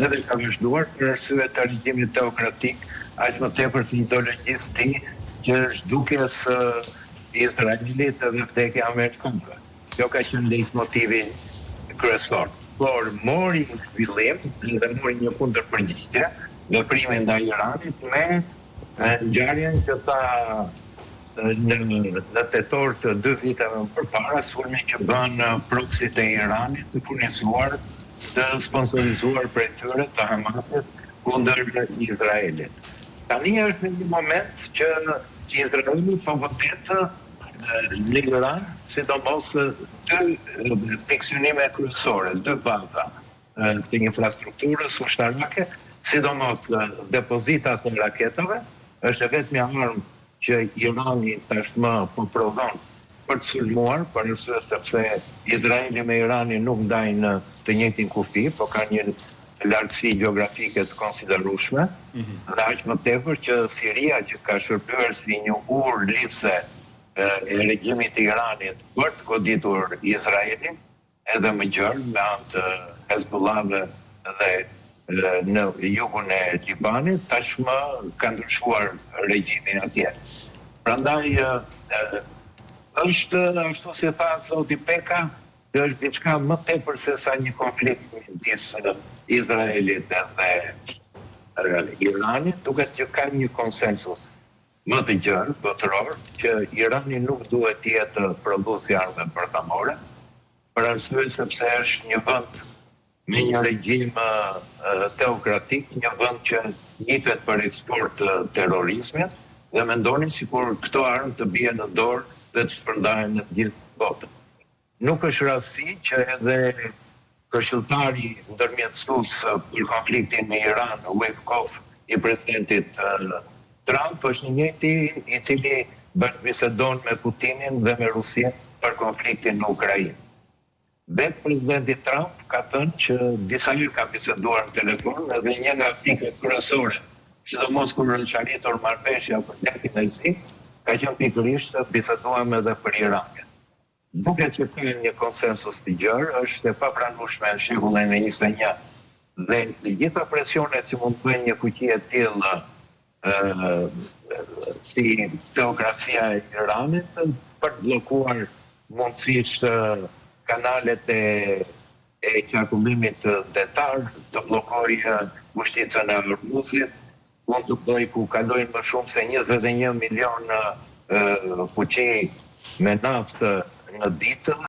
edhe ka vazhduar për arsye të regjimit teokratik, aq më tepër të ideologjisë tij që është dukjes Izraelit dhe vdekja amerikanëve. Kjo ka qenë leitmotivi kryesor. Por mori zhvillim dhe mori një kundërpërgjigje veprimin ndaj Iranit me ngjarjen që tha në tetor të 2 viteve më përpara, sulmi që bën proksit e Iranit të furnizuar, të sponsorizuar për tyre të Hamasit kundër Izraelit. Tani është në një moment që Izraeli po vërtet në Iran, sidomos 2 fiksionime kryesore, 2 baza të infrastrukturës ushtarake, sidomos depozitat e raketave, është vetëm armë që Irani tashmë po prodhon për të sulmuar, për arsye sepse Izraeli me Iranin nuk ndajnë të njëjtin kufi, po kanë një lartësi gjeografike të konsiderueshme, dhe aq më tepër që Siria që ka shërbyer si një urë lidhse e regjimit të Iranit për të goditur Izraelin, edhe më gjerë me anë të Hezbollahve dhe në jugun e Libanit, tashmë ka ndryshuar regjimin atje. Prandaj është ashtu si tha zoti Peka, që është diçka më tepër se sa një konflikt midis Izraelit dhe Iranit, duket që ka një konsensus më të gjerë botëror që Irani nuk duhet të jetë prodhues i armëve bërtamore, për arsye sepse është një vend me një regjim teokratik, një vend që njihet për eksport të terrorizmit, dhe mendonin sikur këto armë të bien në dorë dhe të shpërndahen në gjithë botën. Nuk është rasti që edhe këshilltari ndërmjetësues për konfliktin me Iran, Wavkov, i presidentit Trump, është një njëjti i cili bisedon me Putinin dhe me Rusin për konfliktin në Ukrainë. Vetë presidenti Trump ka thënë që disa herë ka biseduar në telefon edhe një nga pikët kryesore, sidomos kur është arritur marrëveshja për detin e zi, ka qenë pikërisht biseduam edhe për Iranin. Duket që ka një konsensus të gjerë, është e papranueshme në shekullin e 21 dhe të gjitha presionet që mund të bëjnë një fuqi e tillë si teokracia e Iranit për të bllokuar mundësisht kanalet e qarkullimit detar, të bllokojë ushticën e Hormuzit, mund të bëj ku kalojnë më shumë se 21 milion fuqi me naftë në ditë,